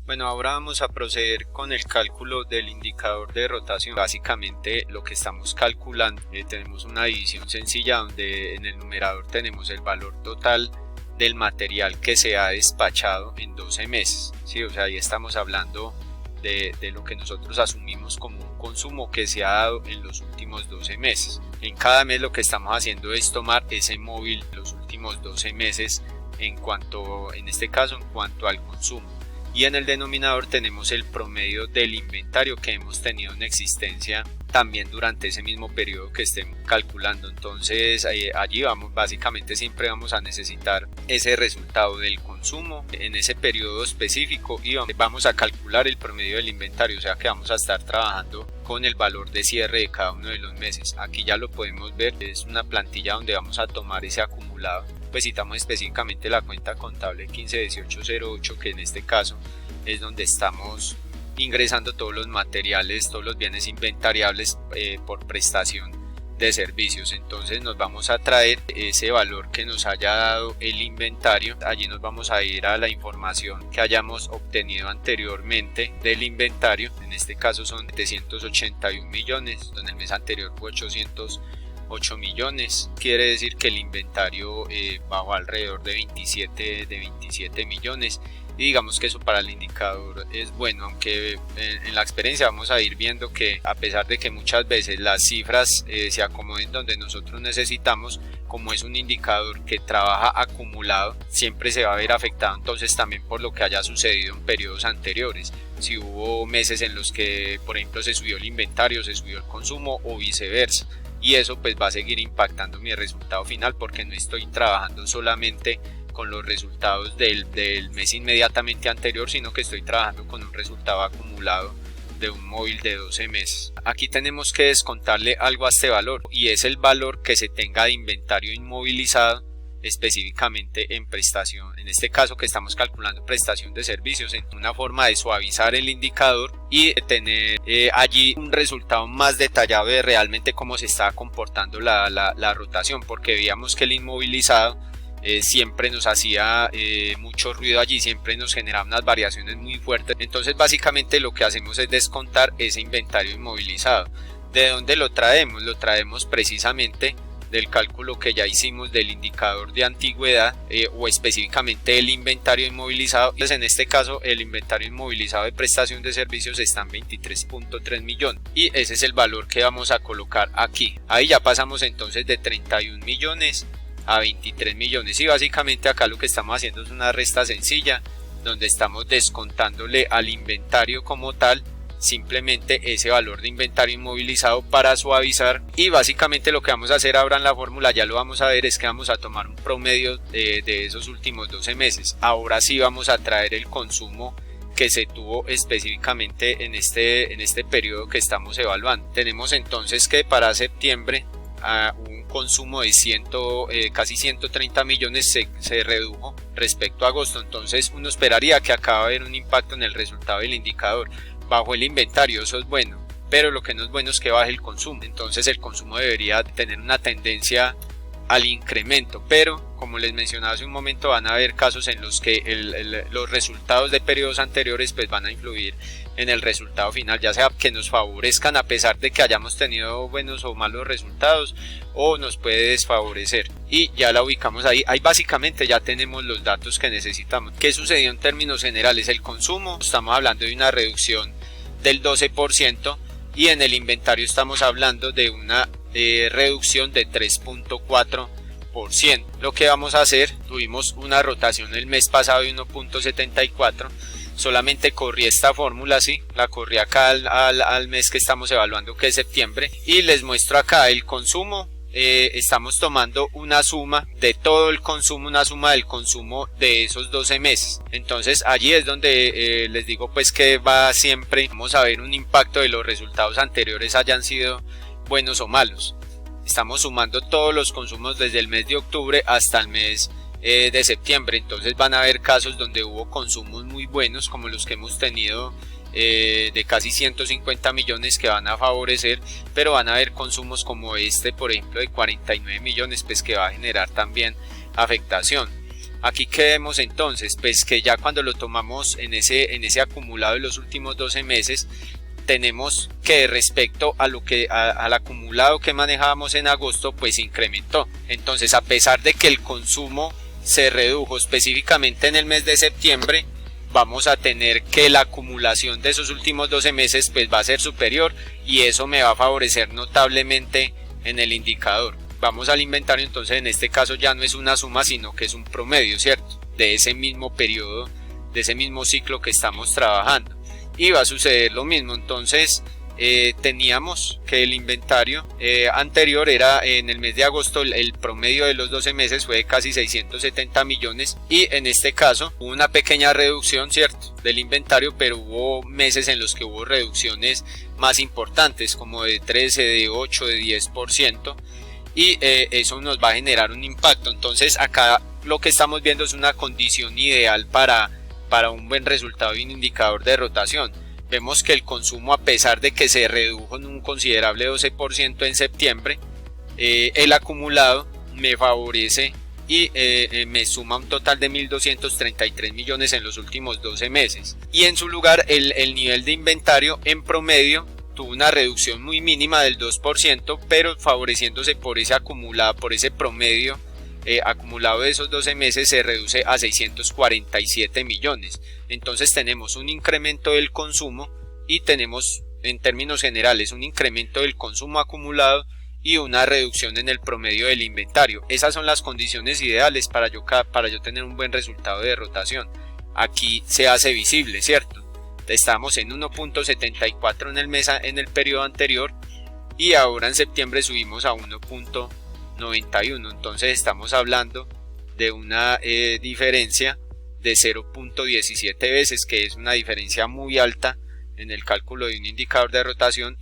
Bueno, ahora vamos a proceder con el cálculo del indicador de rotación. Básicamente lo que estamos calculando, tenemos una división sencilla donde en el numerador tenemos el valor total del material que se ha despachado en 12 meses. ¿Sí? O sea, ahí estamos hablando de lo que nosotros asumimos como un consumo que se ha dado en los últimos 12 meses. En cada mes lo que estamos haciendo es tomar ese móvil de los últimos 12 meses en este caso en cuanto al consumo. Y en el denominador tenemos el promedio del inventario que hemos tenido en existencia también durante ese mismo periodo que estemos calculando. Entonces allí básicamente siempre vamos a necesitar ese resultado del consumo en ese periodo específico y vamos a calcular el promedio del inventario, o sea que vamos a estar trabajando con el valor de cierre de cada uno de los meses. Aquí ya lo podemos ver, es una plantilla donde vamos a tomar ese acumulado. Pues citamos específicamente la cuenta contable 151808, que en este caso es donde estamos ingresando todos los materiales, todos los bienes inventariables por prestación de servicios. Entonces nos vamos a traer ese valor que nos haya dado el inventario. Allí nos vamos a ir a la información que hayamos obtenido anteriormente del inventario. En este caso son 781 millones, donde el mes anterior fue 808 millones. Quiere decir que el inventario bajó alrededor de 27 millones. Y digamos que eso para el indicador es bueno, aunque en la experiencia vamos a ir viendo que a pesar de que muchas veces las cifras se acomoden donde nosotros necesitamos, como es un indicador que trabaja acumulado, siempre se va a ver afectado entonces también por lo que haya sucedido en periodos anteriores. Si hubo meses en los que por ejemplo se subió el inventario, se subió el consumo o viceversa. Y eso pues va a seguir impactando mi resultado final, porque no estoy trabajando solamente con los resultados del mes inmediatamente anterior, sino que estoy trabajando con un resultado acumulado de un móvil de 12 meses. Aquí tenemos que descontarle algo a este valor, y es el valor que se tenga de inventario inmovilizado específicamente en prestación, en este caso que estamos calculando prestación de servicios, en una forma de suavizar el indicador y de tener allí un resultado más detallado de realmente cómo se está comportando la rotación, porque veíamos que el inmovilizado siempre nos hacía mucho ruido allí, siempre nos generaba unas variaciones muy fuertes. Entonces básicamente lo que hacemos es descontar ese inventario inmovilizado. ¿De dónde lo traemos? Lo traemos precisamente del cálculo que ya hicimos del indicador de antigüedad o específicamente el inventario inmovilizado. Entonces en este caso el inventario inmovilizado de prestación de servicios está en 23.3 millones y ese es el valor que vamos a colocar aquí. Ahí ya pasamos entonces de 31 millones a 23 millones y básicamente acá lo que estamos haciendo es una resta sencilla donde estamos descontándole al inventario como tal simplemente ese valor de inventario inmovilizado para suavizar. Y básicamente lo que vamos a hacer ahora en la fórmula, ya lo vamos a ver, es que vamos a tomar un promedio de esos últimos 12 meses. Ahora sí vamos a traer el consumo que se tuvo específicamente en este periodo que estamos evaluando. Tenemos entonces que para septiembre un consumo de casi 130 millones se redujo respecto a agosto. Entonces uno esperaría que acá va a haber un impacto en el resultado del indicador. Bajo el inventario, eso es bueno, pero lo que no es bueno es que baje el consumo. Entonces el consumo debería tener una tendencia al incremento, pero como les mencionaba hace un momento, van a haber casos en los que los resultados de periodos anteriores pues van a influir en el resultado final, ya sea que nos favorezcan a pesar de que hayamos tenido buenos o malos resultados, o nos puede desfavorecer. Y ya la ubicamos ahí. Ahí básicamente ya tenemos los datos que necesitamos. ¿Qué sucedió en términos generales? El consumo, estamos hablando de una reducción del 12% y en el inventario estamos hablando de una reducción de 3.4%. Lo que vamos a hacer, tuvimos una rotación el mes pasado de 1.74, solamente corrí esta fórmula, sí, la corrí acá al mes que estamos evaluando, que es septiembre, y les muestro acá el consumo. Estamos tomando una suma de todo el consumo, una suma del consumo de esos 12 meses. Entonces allí es donde les digo pues que va siempre, vamos a ver un impacto de los resultados anteriores hayan sido buenos o malos. Estamos sumando todos los consumos desde el mes de octubre hasta el mes de septiembre. Entonces van a haber casos donde hubo consumos muy buenos como los que hemos tenido de casi 150 millones que van a favorecer, pero van a haber consumos como este, por ejemplo, de 49 millones, pues que va a generar también afectación. Aquí que vemos entonces, pues que ya cuando lo tomamos en ese acumulado de los últimos 12 meses, tenemos que respecto a al acumulado que manejábamos en agosto, pues incrementó. Entonces, a pesar de que el consumo se redujo específicamente en el mes de septiembre, vamos a tener que la acumulación de esos últimos 12 meses pues va a ser superior, y eso me va a favorecer notablemente en el indicador. Vamos al inventario, entonces en este caso ya no es una suma, sino que es un promedio, ¿cierto? De ese mismo periodo, de ese mismo ciclo que estamos trabajando. Y va a suceder lo mismo. Entonces teníamos que el inventario anterior era en el mes de agosto, el promedio de los 12 meses fue de casi 670 millones, y en este caso hubo una pequeña reducción, ¿cierto?, del inventario, pero hubo meses en los que hubo reducciones más importantes, como de 13, de 8, de 10%, y eso nos va a generar un impacto. Entonces acá lo que estamos viendo es una condición ideal para un buen resultado de un indicador de rotación. Vemos que el consumo, a pesar de que se redujo en un considerable 12% en septiembre, el acumulado me favorece y me suma un total de 1.233 millones en los últimos 12 meses. Y en su lugar el nivel de inventario en promedio tuvo una reducción muy mínima del 2%, pero favoreciéndose por ese acumulado, por ese promedio acumulado de esos 12 meses, se reduce a 647 millones. Entonces tenemos un incremento del consumo y tenemos, en términos generales, un incremento del consumo acumulado y una reducción en el promedio del inventario. Esas son las condiciones ideales para yo tener un buen resultado de rotación. Aquí se hace visible, ¿cierto? Estamos en 1.74 en el periodo anterior, y ahora en septiembre subimos a 1.91. Entonces estamos hablando de una diferencia de 0.17 veces, que es una diferencia muy alta en el cálculo de un indicador de rotación.